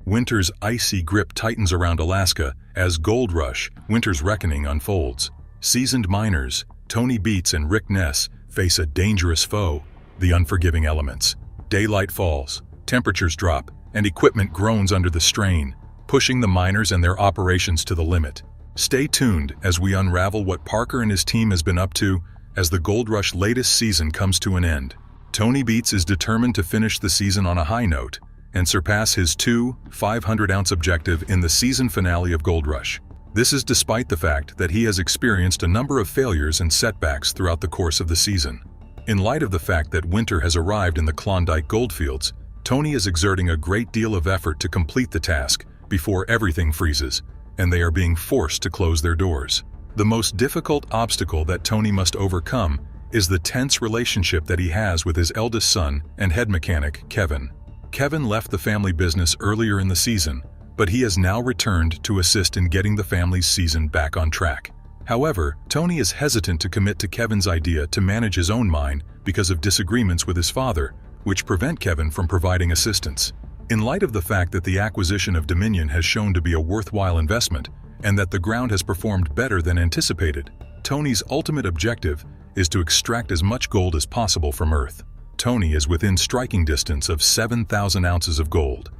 Winter's icy grip tightens around Alaska as Gold Rush, Winter's Reckoning unfolds. Seasoned miners, Tony Beets and Rick Ness, face a dangerous foe, the unforgiving elements. Daylight falls, temperatures drop, and equipment groans under the strain, pushing the miners and their operations to the limit. Stay tuned as we unravel what Parker and his team has been up to as the Gold Rush latest season comes to an end. Tony Beets is determined to finish the season on a high note and surpass his 500-ounce objective in the season finale of Gold Rush. This is despite the fact that he has experienced a number of failures and setbacks throughout the course of the season. In light of the fact that winter has arrived in the Klondike goldfields, Tony is exerting a great deal of effort to complete the task before everything freezes, and they are being forced to close their doors. The most difficult obstacle that Tony must overcome is the tense relationship that he has with his eldest son and head mechanic, Kevin. Kevin left the family business earlier in the season, but he has now returned to assist in getting the family's season back on track. However, Tony is hesitant to commit to Kevin's idea to manage his own mine because of disagreements with his father, which prevent Kevin from providing assistance. In light of the fact that the acquisition of Dominion has shown to be a worthwhile investment and that the ground has performed better than anticipated, Tony's ultimate objective is to extract as much gold as possible from Earth. Tony is within striking distance of 7,000 ounces of gold,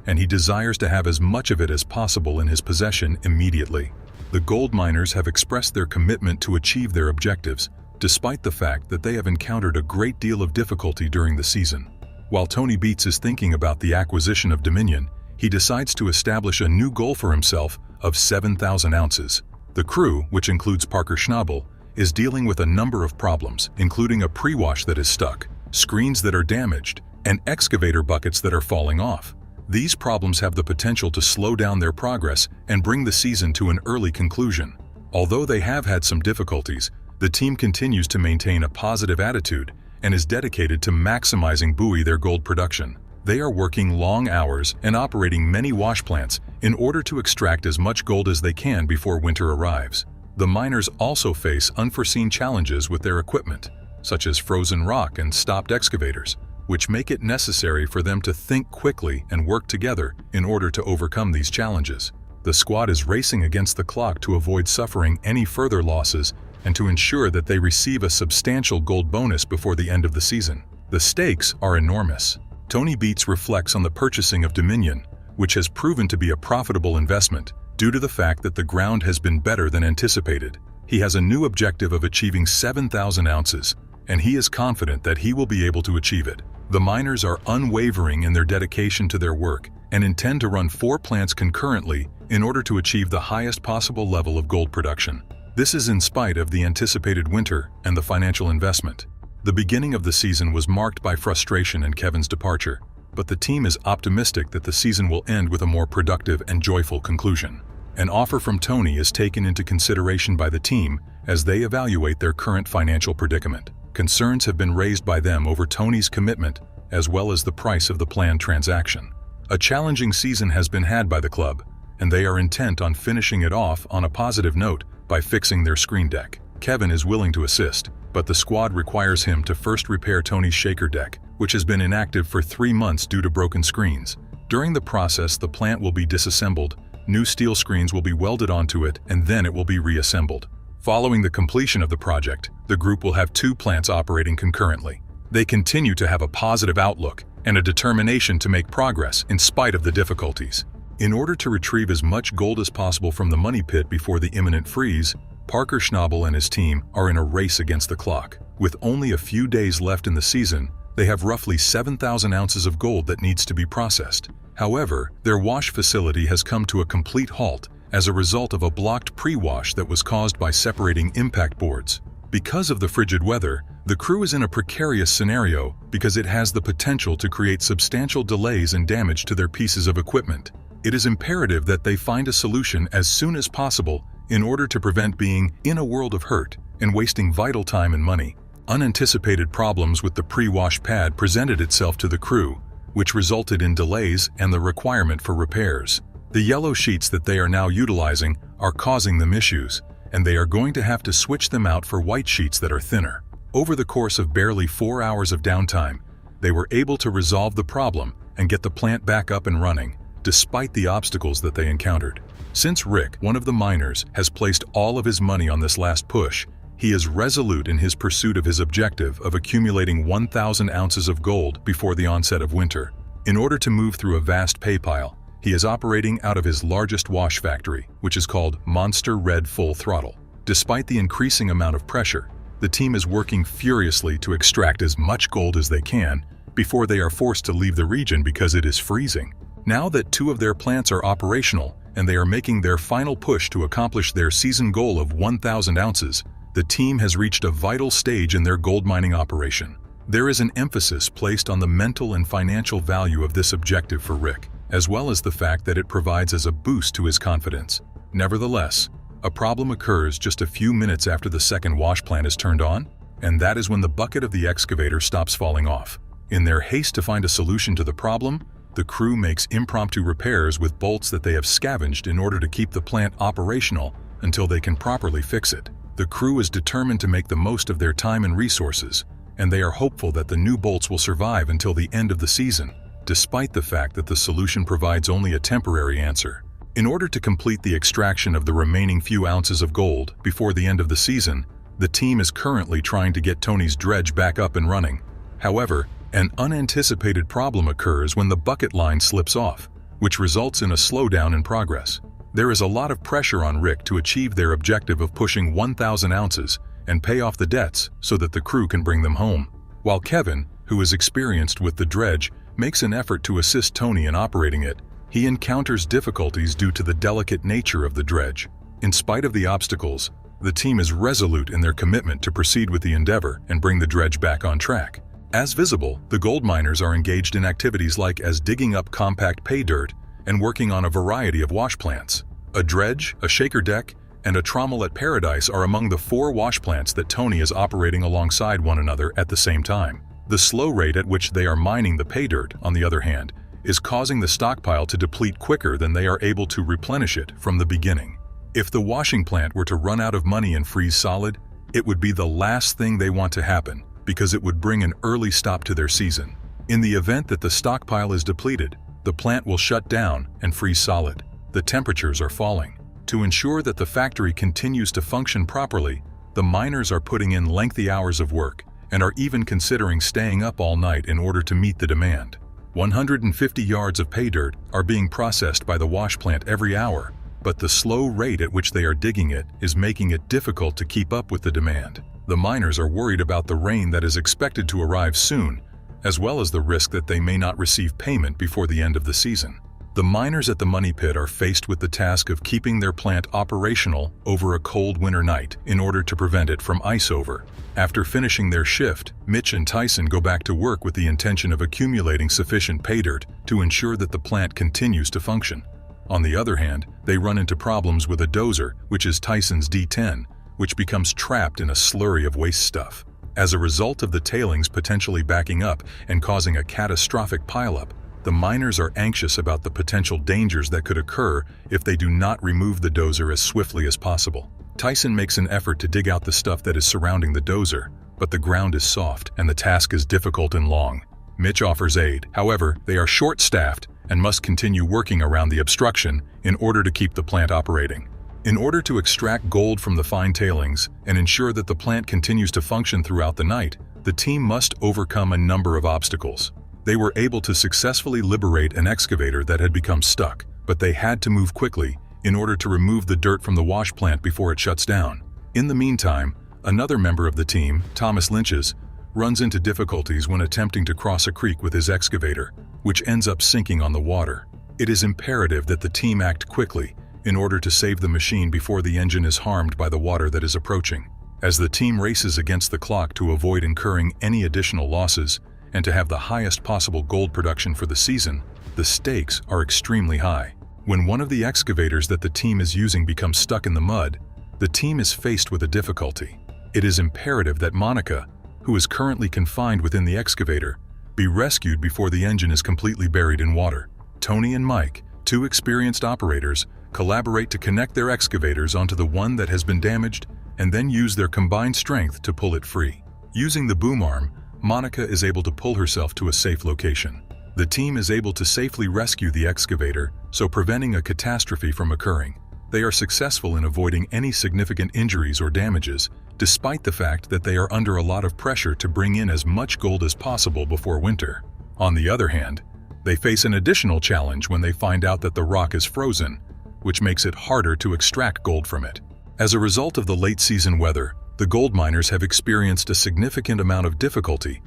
and he desires to have as much of it as possible in his possession immediately. The gold miners have expressed their commitment to achieve their objectives, despite the fact that they have encountered a great deal of difficulty during the season. While Tony Beets is thinking about the acquisition of Dominion, he decides to establish a new goal for himself of 7,000 ounces. The crew, which includes Parker Schnabel, is dealing with a number of problems, including a pre-wash that is stuck, screens that are damaged, and excavator buckets that are falling off. These problems have the potential to slow down their progress and bring the season to an early conclusion. Although they have had some difficulties, the team continues to maintain a positive attitude and is dedicated to maximizing their gold production. They are working long hours and operating many wash plants in order to extract as much gold as they can before winter arrives. The miners also face unforeseen challenges with their equipment, such as frozen rock and stopped excavators, which make it necessary for them to think quickly and work together in order to overcome these challenges. The squad is racing against the clock to avoid suffering any further losses and to ensure that they receive a substantial gold bonus before the end of the season. The stakes are enormous. Tony Beets reflects on the purchasing of Dominion, which has proven to be a profitable investment due to the fact that the ground has been better than anticipated. He has a new objective of achieving 7,000 ounces, and he is confident that he will be able to achieve it. The miners are unwavering in their dedication to their work and intend to run 4 plants concurrently in order to achieve the highest possible level of gold production. This is in spite of the anticipated winter and the financial investment. The beginning of the season was marked by frustration and Kevin's departure, but the team is optimistic that the season will end with a more productive and joyful conclusion. An offer from Tony is taken into consideration by the team as they evaluate their current financial predicament. Concerns have been raised by them over Tony's commitment as well as the price of the planned transaction. A challenging season has been had by the club, and they are intent on finishing it off on a positive note by fixing their screen deck. Kevin is willing to assist, but the squad requires him to first repair Tony's shaker deck, which has been inactive for 3 months due to broken screens. During the process, the plant will be disassembled, new steel screens will be welded onto it, and then it will be reassembled. Following the completion of the project, the group will have 2 plants operating concurrently. They continue to have a positive outlook and a determination to make progress in spite of the difficulties. In order to retrieve as much gold as possible from the money pit before the imminent freeze, Parker Schnabel and his team are in a race against the clock. With only a few days left in the season, they have roughly 7,000 ounces of gold that needs to be processed. However, their wash facility has come to a complete halt as a result of a blocked pre-wash that was caused by separating impact boards. Because of the frigid weather, the crew is in a precarious scenario because it has the potential to create substantial delays and damage to their pieces of equipment. It is imperative that they find a solution as soon as possible in order to prevent being in a world of hurt and wasting vital time and money. Unanticipated problems with the pre-wash pad presented itself to the crew, which resulted in delays and the requirement for repairs. The yellow sheets that they are now utilizing are causing them issues, and they are going to have to switch them out for white sheets that are thinner. Over the course of barely 4 hours of downtime, they were able to resolve the problem and get the plant back up and running, despite the obstacles that they encountered. Since Rick, one of the miners, has placed all of his money on this last push, he is resolute in his pursuit of his objective of accumulating 1,000 ounces of gold before the onset of winter. In order to move through a vast pay pile, he is operating out of his largest wash factory, which is called Monster Red Full Throttle. Despite the increasing amount of pressure, the team is working furiously to extract as much gold as they can before they are forced to leave the region because it is freezing. Now that 2 of their plants are operational and they are making their final push to accomplish their season goal of 1,000 ounces, the team has reached a vital stage in their gold mining operation. There is an emphasis placed on the mental and financial value of this objective for Rick, as well as the fact that it provides as a boost to his confidence. Nevertheless, a problem occurs just a few minutes after the second wash plant is turned on, and that is when the bucket of the excavator stops falling off. In their haste to find a solution to the problem, the crew makes impromptu repairs with bolts that they have scavenged in order to keep the plant operational until they can properly fix it. The crew is determined to make the most of their time and resources, and they are hopeful that the new bolts will survive until the end of the season, despite the fact that the solution provides only a temporary answer. In order to complete the extraction of the remaining few ounces of gold before the end of the season, the team is currently trying to get Tony's dredge back up and running. However, an unanticipated problem occurs when the bucket line slips off, which results in a slowdown in progress. There is a lot of pressure on Rick to achieve their objective of pushing 1,000 ounces and pay off the debts so that the crew can bring them home. While Kevin, who is experienced with the dredge, makes an effort to assist Tony in operating it, he encounters difficulties due to the delicate nature of the dredge. In spite of the obstacles, the team is resolute in their commitment to proceed with the endeavor and bring the dredge back on track. As visible, the gold miners are engaged in activities like as digging up compact pay dirt and working on a variety of wash plants. A dredge, a shaker deck, and a trommel at Paradise are among the 4 wash plants that Tony is operating alongside one another at the same time. The slow rate at which they are mining the pay dirt, on the other hand, is causing the stockpile to deplete quicker than they are able to replenish it from the beginning. If the washing plant were to run out of money and freeze solid, it would be the last thing they want to happen because it would bring an early stop to their season. In the event that the stockpile is depleted, the plant will shut down and freeze solid. The temperatures are falling. To ensure that the factory continues to function properly, the miners are putting in lengthy hours of work and are even considering staying up all night in order to meet the demand. 150 yards of pay dirt are being processed by the wash plant every hour, but the slow rate at which they are digging it is making it difficult to keep up with the demand. The miners are worried about the rain that is expected to arrive soon, as well as the risk that they may not receive payment before the end of the season. The miners at the money pit are faced with the task of keeping their plant operational over a cold winter night in order to prevent it from ice over. After finishing their shift, Mitch and Tyson go back to work with the intention of accumulating sufficient pay dirt to ensure that the plant continues to function. On the other hand, they run into problems with a dozer, which is Tyson's D10, which becomes trapped in a slurry of waste stuff. As a result of the tailings potentially backing up and causing a catastrophic pileup, the miners are anxious about the potential dangers that could occur if they do not remove the dozer as swiftly as possible. Tyson makes an effort to dig out the stuff that is surrounding the dozer, but the ground is soft and the task is difficult and long. Mitch offers aid. However, they are short-staffed and must continue working around the obstruction in order to keep the plant operating. In order to extract gold from the fine tailings and ensure that the plant continues to function throughout the night, the team must overcome a number of obstacles. They were able to successfully liberate an excavator that had become stuck, but they had to move quickly in order to remove the dirt from the wash plant before it shuts down. In the meantime, another member of the team, Thomas Lynch's, runs into difficulties when attempting to cross a creek with his excavator, which ends up sinking on the water. It is imperative that the team act quickly in order to save the machine before the engine is harmed by the water that is approaching. As the team races against the clock to avoid incurring any additional losses, and to have the highest possible gold production for the season, the stakes are extremely high. When one of the excavators that the team is using becomes stuck in the mud, the team is faced with a difficulty. It is imperative that Monica, who is currently confined within the excavator, be rescued before the engine is completely buried in water. Tony and Mike, 2 experienced operators, collaborate to connect their excavators onto the one that has been damaged and then use their combined strength to pull it free. Using the boom arm, Monica is able to pull herself to a safe location. The team is able to safely rescue the excavator, so preventing a catastrophe from occurring. They are successful in avoiding any significant injuries or damages, despite the fact that they are under a lot of pressure to bring in as much gold as possible before winter. On the other hand, they face an additional challenge when they find out that the rock is frozen, which makes it harder to extract gold from it. As a result of the late-season weather, the gold miners have experienced a significant amount of difficulty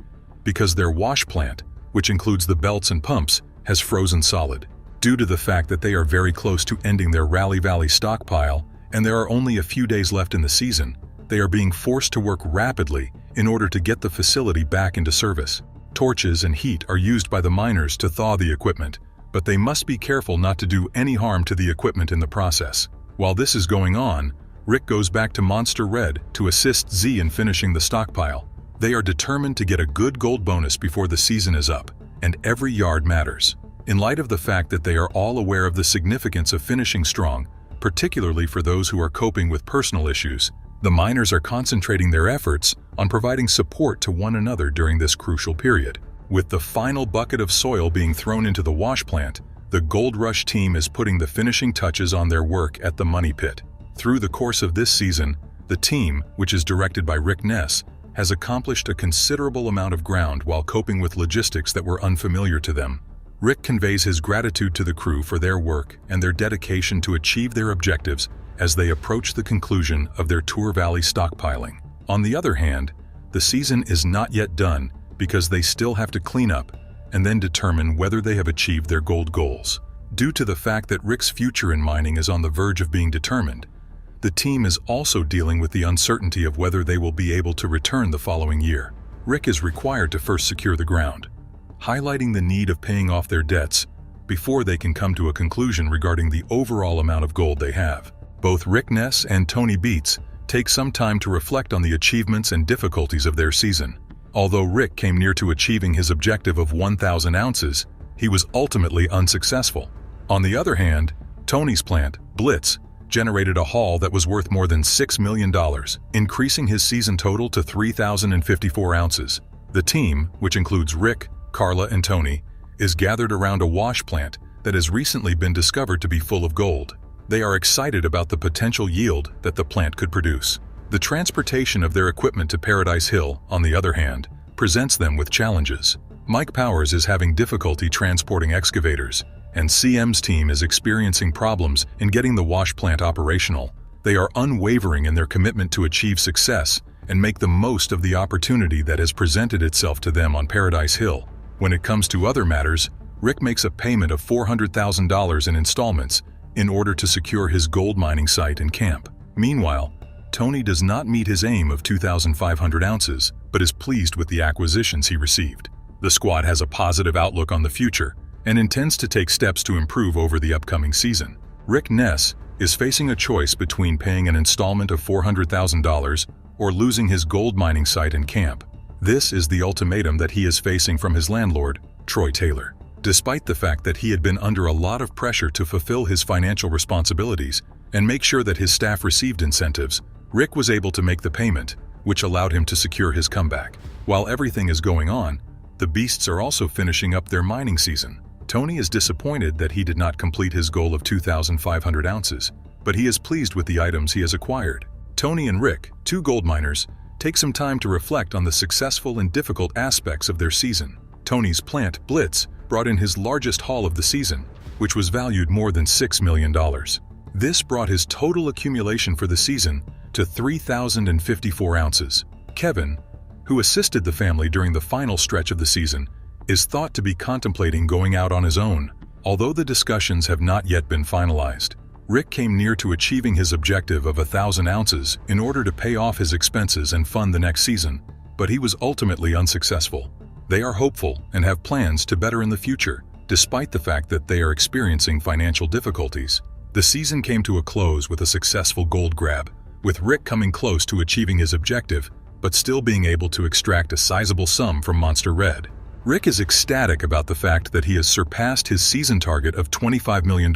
because their wash plant, which includes the belts and pumps, has frozen solid. Due to the fact that they are very close to ending their Rally Valley stockpile and there are only a few days left in the season, they are being forced to work rapidly in order to get the facility back into service. Torches and heat are used by the miners to thaw the equipment, but they must be careful not to do any harm to the equipment in the process. While this is going on, Rick goes back to Monster Red to assist Z in finishing the stockpile. They are determined to get a good gold bonus before the season is up, and every yard matters. In light of the fact that they are all aware of the significance of finishing strong, particularly for those who are coping with personal issues, the miners are concentrating their efforts on providing support to one another during this crucial period. With the final bucket of soil being thrown into the wash plant, the Gold Rush team is putting the finishing touches on their work at the Money Pit. Through the course of this season, the team, which is directed by Rick Ness, has accomplished a considerable amount of ground while coping with logistics that were unfamiliar to them. Rick conveys his gratitude to the crew for their work and their dedication to achieve their objectives as they approach the conclusion of their Tour Valley stockpiling. On the other hand, the season is not yet done because they still have to clean up and then determine whether they have achieved their gold goals. Due to the fact that Rick's future in mining is on the verge of being determined, the team is also dealing with the uncertainty of whether they will be able to return the following year. Rick is required to first secure the ground, highlighting the need of paying off their debts before they can come to a conclusion regarding the overall amount of gold they have. Both Rick Ness and Tony Beets take some time to reflect on the achievements and difficulties of their season. Although Rick came near to achieving his objective of 1,000 ounces, he was ultimately unsuccessful. On the other hand, Tony's plant, Blitz, generated a haul that was worth more than $6 million, increasing his season total to 3,054 ounces. The team, which includes Rick, Carla, and Tony, is gathered around a wash plant that has recently been discovered to be full of gold. They are excited about the potential yield that the plant could produce. The transportation of their equipment to Paradise Hill, on the other hand, presents them with challenges. Mike Powers is having difficulty transporting excavators, and CM's team is experiencing problems in getting the wash plant operational. They are unwavering in their commitment to achieve success and make the most of the opportunity that has presented itself to them on Paradise Hill. When it comes to other matters, Rick makes a payment of $400,000 in installments in order to secure his gold mining site and camp. Meanwhile, Tony does not meet his aim of 2,500 ounces, but is pleased with the acquisitions he received. The squad has a positive outlook on the future and intends to take steps to improve over the upcoming season. Rick Ness is facing a choice between paying an installment of $400,000 or losing his gold mining site and camp. This is the ultimatum that he is facing from his landlord, Troy Taylor. Despite the fact that he had been under a lot of pressure to fulfill his financial responsibilities and make sure that his staff received incentives, Rick was able to make the payment, which allowed him to secure his comeback. While everything is going on, the Beasts are also finishing up their mining season. Tony is disappointed that he did not complete his goal of 2,500 ounces, but he is pleased with the items he has acquired. Tony and Rick, two gold miners, take some time to reflect on the successful and difficult aspects of their season. Tony's plant, Blitz, brought in his largest haul of the season, which was valued more than $6 million. This brought his total accumulation for the season to 3,054 ounces. Kevin, who assisted the family during the final stretch of the season, is thought to be contemplating going out on his own, although the discussions have not yet been finalized. Rick came near to achieving his objective of 1,000 ounces in order to pay off his expenses and fund the next season, but he was ultimately unsuccessful. They are hopeful and have plans to better in the future, despite the fact that they are experiencing financial difficulties. The season came to a close with a successful gold grab, with Rick coming close to achieving his objective, but still being able to extract a sizable sum from Monster Red. Rick is ecstatic about the fact that he has surpassed his season target of $25 million,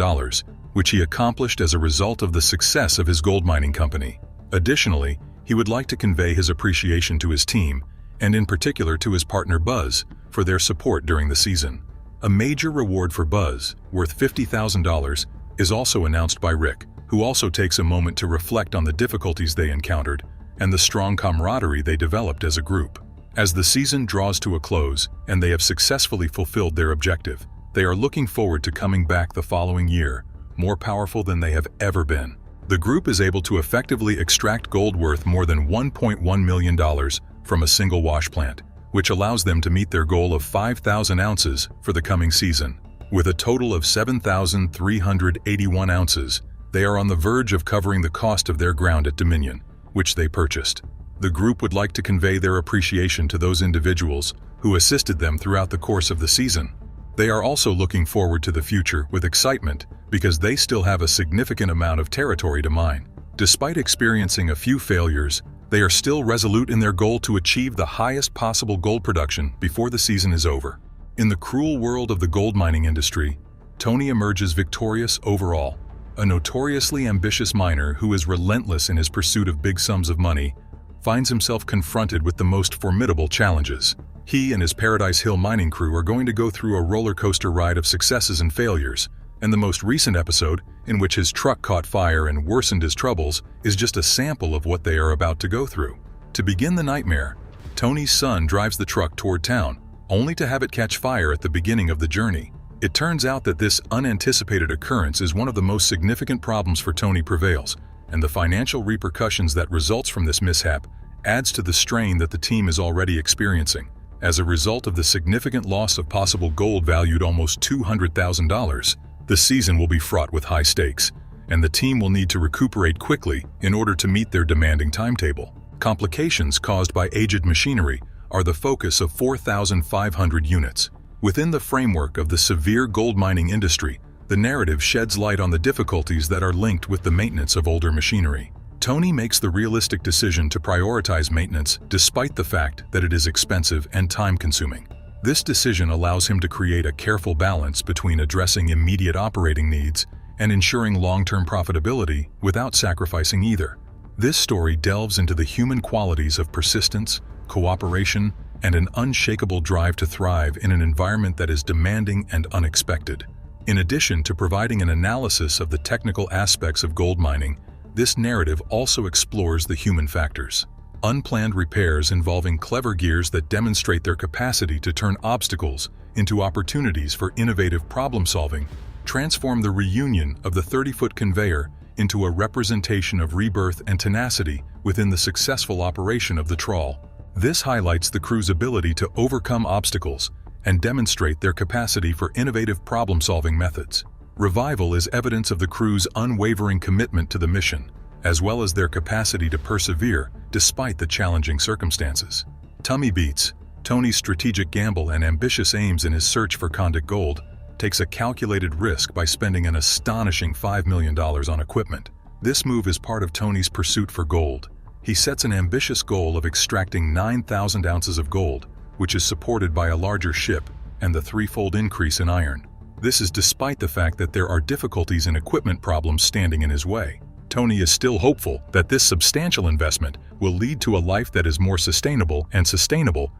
which he accomplished as a result of the success of his gold mining company. Additionally, he would like to convey his appreciation to his team, and in particular to his partner Buzz, for their support during the season. A major reward for Buzz, worth $50,000, is also announced by Rick, who also takes a moment to reflect on the difficulties they encountered and the strong camaraderie they developed as a group. As the season draws to a close and they have successfully fulfilled their objective, they are looking forward to coming back the following year, more powerful than they have ever been. The group is able to effectively extract gold worth more than $1.1 million from a single wash plant, which allows them to meet their goal of 5,000 ounces for the coming season. With a total of 7,381 ounces, they are on the verge of covering the cost of their ground at Dominion, which they purchased. The group would like to convey their appreciation to those individuals who assisted them throughout the course of the season. They are also looking forward to the future with excitement because they still have a significant amount of territory to mine. Despite experiencing a few failures, they are still resolute in their goal to achieve the highest possible gold production before the season is over. In the cruel world of the gold mining industry, Tony emerges victorious overall. A notoriously ambitious miner who is relentless in his pursuit of big sums of money finds himself confronted with the most formidable challenges. He and his Paradise Hill mining crew are going to go through a roller coaster ride of successes and failures, and the most recent episode, in which his truck caught fire and worsened his troubles, is just a sample of what they are about to go through. To begin the nightmare, Tony's son drives the truck toward town, only to have it catch fire at the beginning of the journey. It turns out that this unanticipated occurrence is one of the most significant problems for Tony prevails, and the financial repercussions that results from this mishap adds to the strain that the team is already experiencing. As a result of the significant loss of possible gold valued almost $200,000, the season will be fraught with high stakes, and the team will need to recuperate quickly in order to meet their demanding timetable. Complications caused by aged machinery are the focus of 4,500 units. Within the framework of the severe gold mining industry, the narrative sheds light on the difficulties that are linked with the maintenance of older machinery. Tony makes the realistic decision to prioritize maintenance despite the fact that it is expensive and time-consuming. This decision allows him to create a careful balance between addressing immediate operating needs and ensuring long-term profitability without sacrificing either. This story delves into the human qualities of persistence, cooperation, and an unshakable drive to thrive in an environment that is demanding and unexpected. In addition to providing an analysis of the technical aspects of gold mining, this narrative also explores the human factors. Unplanned repairs involving clever gears that demonstrate their capacity to turn obstacles into opportunities for innovative problem-solving transform the reunion of the 30-foot conveyor into a representation of rebirth and tenacity within the successful operation of the trawl. This highlights the crew's ability to overcome obstacles and demonstrate their capacity for innovative problem-solving methods. Revival is evidence of the crew's unwavering commitment to the mission, as well as their capacity to persevere despite the challenging circumstances. Tummy Beats, Tony's strategic gamble and ambitious aims in his search for Condic gold, takes a calculated risk by spending an astonishing $5 million on equipment. This move is part of Tony's pursuit for gold. He sets an ambitious goal of extracting 9,000 ounces of gold, which is supported by a larger ship and the threefold increase in iron. This is despite the fact that there are difficulties and equipment problems standing in his way. Tony is still hopeful that this substantial investment will lead to a life that is more sustainable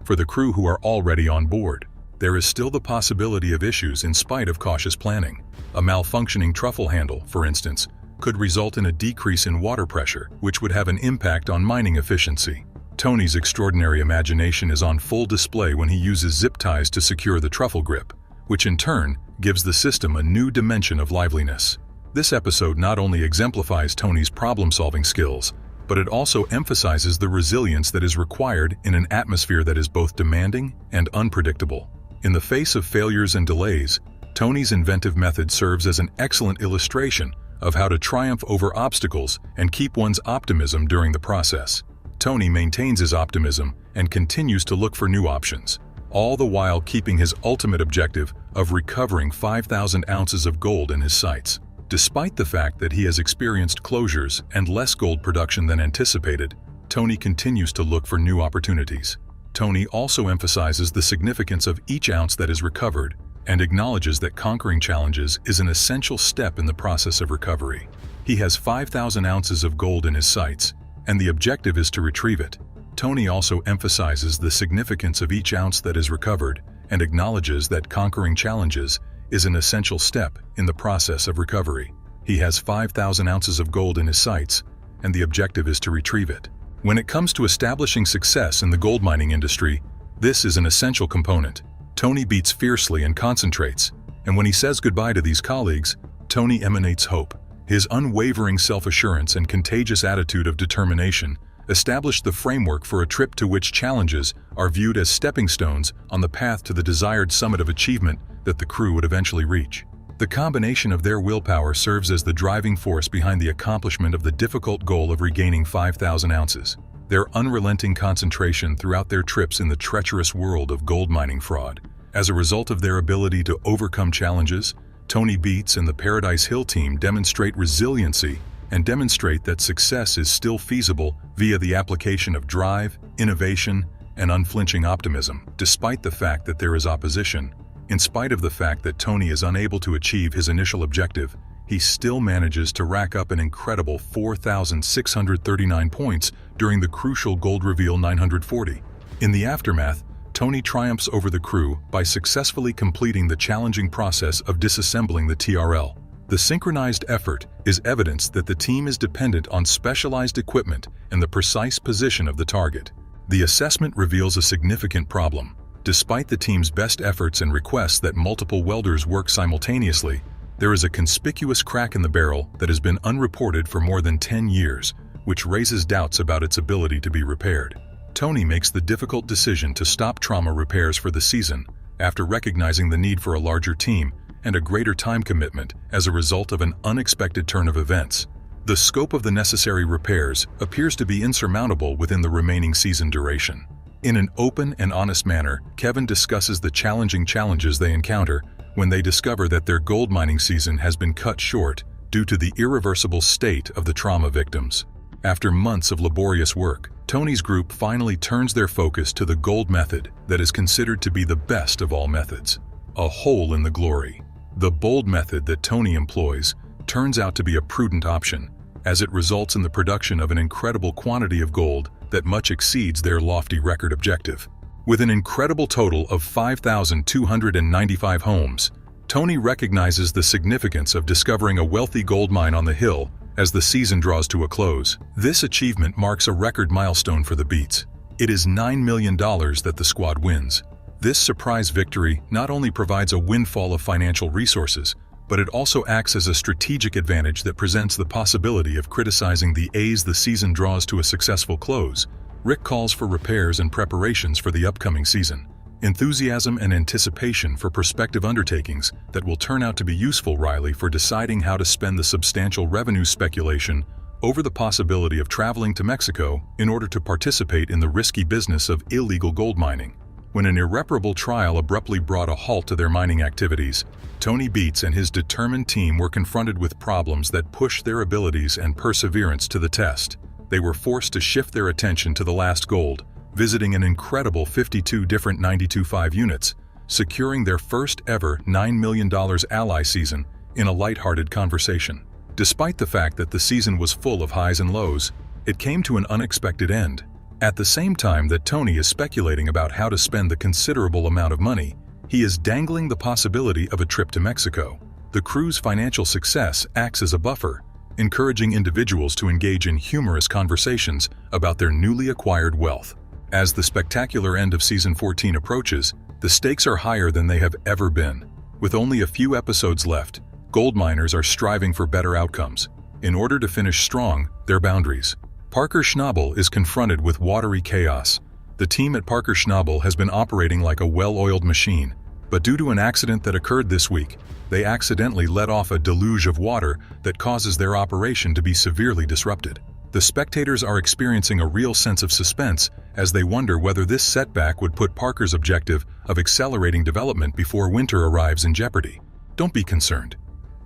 for the crew who are already on board. There is still the possibility of issues in spite of cautious planning. A malfunctioning truffle handle, for instance, could result in a decrease in water pressure, which would have an impact on mining efficiency. Tony's extraordinary imagination is on full display when he uses zip ties to secure the truffle grip, which in turn gives the system a new dimension of liveliness. This episode not only exemplifies Tony's problem-solving skills, but it also emphasizes the resilience that is required in an atmosphere that is both demanding and unpredictable. In the face of failures and delays, Tony's inventive method serves as an excellent illustration of how to triumph over obstacles and keep one's optimism during the process. Tony maintains his optimism and continues to look for new options, all the while keeping his ultimate objective of recovering 5,000 ounces of gold in his sights. Despite the fact that he has experienced closures and less gold production than anticipated, Tony continues to look for new opportunities. Tony also emphasizes the significance of each ounce that is recovered and acknowledges that conquering challenges is an essential step in the process of recovery. He has 5,000 ounces of gold in his sights, and the objective is to retrieve it. Tony also emphasizes the significance of each ounce that is recovered and acknowledges that conquering challenges is an essential step in the process of recovery. He has 5,000 ounces of gold in his sights, and the objective is to retrieve it. When it comes to establishing success in the gold mining industry, this is an essential component. Tony beats fiercely and concentrates, and when he says goodbye to these colleagues, Tony emanates hope. His unwavering self-assurance and contagious attitude of determination established the framework for a trip to which challenges are viewed as stepping stones on the path to the desired summit of achievement that the crew would eventually reach. The combination of their willpower serves as the driving force behind the accomplishment of the difficult goal of regaining 5,000 ounces. Their unrelenting concentration throughout their trips in the treacherous world of gold mining fraud. As a result of their ability to overcome challenges, Tony Beats and the Paradise Hill team demonstrate resiliency and demonstrate that success is still feasible via the application of drive, innovation, and unflinching optimism. Despite the fact that there is opposition, in spite of the fact that Tony is unable to achieve his initial objective, he still manages to rack up an incredible 4,639 points during the crucial Gold Reveal 940. In the aftermath, Tony triumphs over the crew by successfully completing the challenging process of disassembling the TRL. The synchronized effort is evidence that the team is dependent on specialized equipment and the precise position of the target. The assessment reveals a significant problem. Despite the team's best efforts and requests that multiple welders work simultaneously, there is a conspicuous crack in the barrel that has been unreported for more than 10 years, which raises doubts about its ability to be repaired. Tony makes the difficult decision to stop trauma repairs for the season after recognizing the need for a larger team and a greater time commitment as a result of an unexpected turn of events. The scope of the necessary repairs appears to be insurmountable within the remaining season duration. In an open and honest manner, Kevin discusses the challenging challenges they encounter when they discover that their gold mining season has been cut short due to the irreversible state of the trauma victims. After months of laborious work, Tony's group finally turns their focus to the gold method that is considered to be the best of all methods, a hole in the glory. The bold method that Tony employs turns out to be a prudent option, as it results in the production of an incredible quantity of gold that much exceeds their lofty record objective. With an incredible total of 5,295 homes, Tony recognizes the significance of discovering a wealthy gold mine on the hill as the season draws to a close. This achievement marks a record milestone for the Beats. It is $9 million that the squad wins. This surprise victory not only provides a windfall of financial resources, but it also acts as a strategic advantage that presents the possibility of criticizing the A's the season draws to a successful close. Rick calls for repairs and preparations for the upcoming season. Enthusiasm and anticipation for prospective undertakings that will turn out to be useful, Riley, for deciding how to spend the substantial revenue speculation over the possibility of traveling to Mexico in order to participate in the risky business of illegal gold mining. When an irreparable trial abruptly brought a halt to their mining activities, Tony Beats and his determined team were confronted with problems that pushed their abilities and perseverance to the test. They were forced to shift their attention to the last gold, visiting an incredible 52 different 92.5 units, securing their first ever $9 million ally season in a lighthearted conversation. Despite the fact that the season was full of highs and lows, it came to an unexpected end. At the same time that Tony is speculating about how to spend the considerable amount of money, he is dangling the possibility of a trip to Mexico. The crew's financial success acts as a buffer, encouraging individuals to engage in humorous conversations about their newly acquired wealth. As the spectacular end of Season 14 approaches, the stakes are higher than they have ever been. With only a few episodes left, gold miners are striving for better outcomes. In order to finish strong, their boundaries. Parker Schnabel is confronted with watery chaos. The team at Parker Schnabel has been operating like a well-oiled machine, but due to an accident that occurred this week, they accidentally let off a deluge of water that causes their operation to be severely disrupted. The spectators are experiencing a real sense of suspense as they wonder whether this setback would put Parker's objective of accelerating development before winter arrives in jeopardy. Don't be concerned.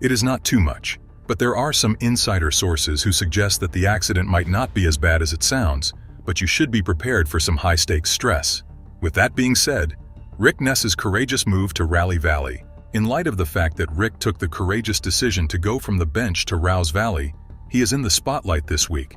It is not too much, but there are some insider sources who suggest that the accident might not be as bad as it sounds, but you should be prepared for some high-stakes stress. With that being said, Rick Ness's courageous move to Rally Valley. In light of the fact that Rick took the courageous decision to go from the bench to Rouse Valley, he is in the spotlight this week,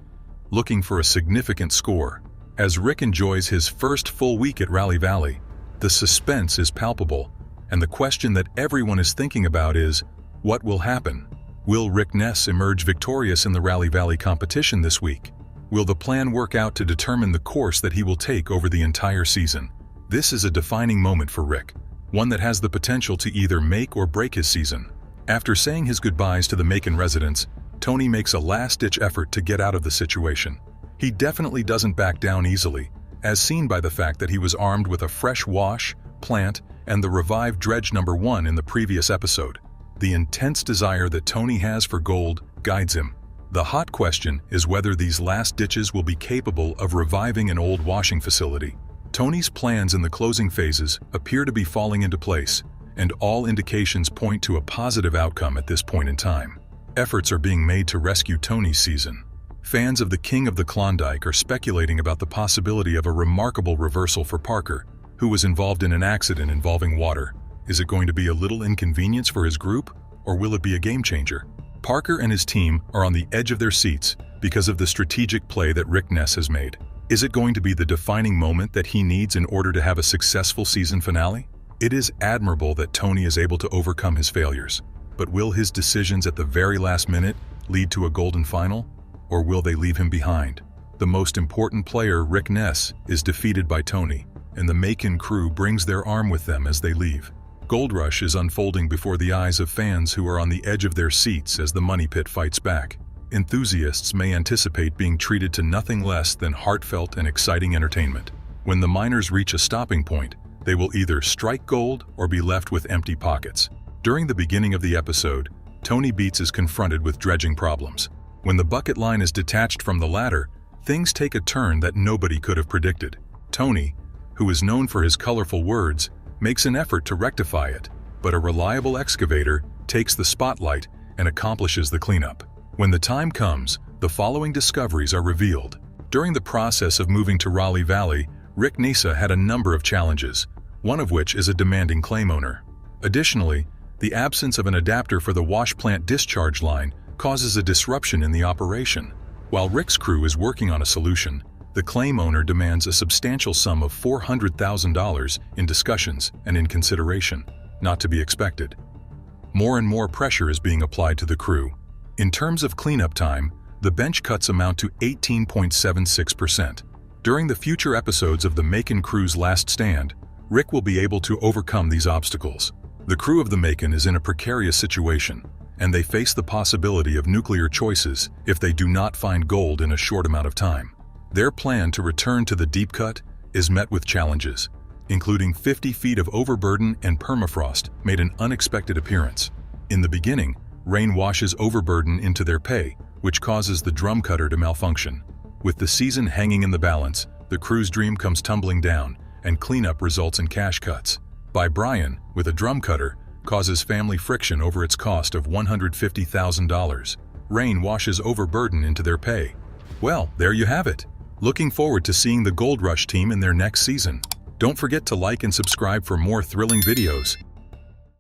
looking for a significant score. As Rick enjoys his first full week at Rally Valley, The suspense is palpable, and the question that everyone is thinking about is, what will happen? Will Rick Ness emerge victorious in the Rally Valley competition this week? Will the plan work out to determine the course that he will take over the entire season? This is a defining moment for Rick, one that has the potential to either make or break his season. After saying his goodbyes to the Macon residents, Tony makes a last-ditch effort to get out of the situation. He definitely doesn't back down easily, as seen by the fact that he was armed with a fresh wash, plant, and the revived dredge number 1 in the previous episode. The intense desire that Tony has for gold guides him. The hot question is whether these last ditches will be capable of reviving an old washing facility. Tony's plans in the closing phases appear to be falling into place, and all indications point to a positive outcome at this point in time. Efforts are being made to rescue Tony's season. Fans of the King of the Klondike are speculating about the possibility of a remarkable reversal for Parker, who was involved in an accident involving water. Is it going to be a little inconvenience for his group, or will it be a game changer? Parker and his team are on the edge of their seats because of the strategic play that Rick Ness has made. Is it going to be the defining moment that he needs in order to have a successful season finale? It is admirable that Tony is able to overcome his failures, but will his decisions at the very last minute lead to a golden final, or will they leave him behind? The most important player, Rick Ness, is defeated by Tony, and the Macon crew brings their arm with them as they leave. Gold Rush is unfolding before the eyes of fans who are on the edge of their seats as the money pit fights back. Enthusiasts may anticipate being treated to nothing less than heartfelt and exciting entertainment. When the miners reach a stopping point, they will either strike gold or be left with empty pockets. During the beginning of the episode, Tony Beets is confronted with dredging problems. When the bucket line is detached from the ladder, things take a turn that nobody could have predicted. Tony, who is known for his colorful words, makes an effort to rectify it, but a reliable excavator takes the spotlight and accomplishes the cleanup. When the time comes, the following discoveries are revealed. During the process of moving to Raleigh Valley, Rick Ness had a number of challenges, one of which is a demanding claim owner. Additionally, the absence of an adapter for the wash plant discharge line causes a disruption in the operation. While Rick's crew is working on a solution, the claim owner demands a substantial sum of $400,000 in discussions and in consideration, not to be expected. More and more pressure is being applied to the crew. In terms of cleanup time, the bench cuts amount to 18.76%. During the future episodes of the Macon crew's last stand, Rick will be able to overcome these obstacles. The crew of the Macon is in a precarious situation, and they face the possibility of nuclear choices if they do not find gold in a short amount of time. Their plan to return to the deep cut is met with challenges, including 50 feet of overburden and permafrost made an unexpected appearance. In the beginning, rain washes overburden into their pay, which causes the drum cutter to malfunction. With the season hanging in the balance, the crew's dream comes tumbling down, and cleanup results in cash cuts. By Brian, with a drum cutter, causes family friction over its cost of $150,000. Rain washes overburden into their pay. Well, there you have it. Looking forward to seeing the Gold Rush team in their next season. Don't forget to like and subscribe for more thrilling videos.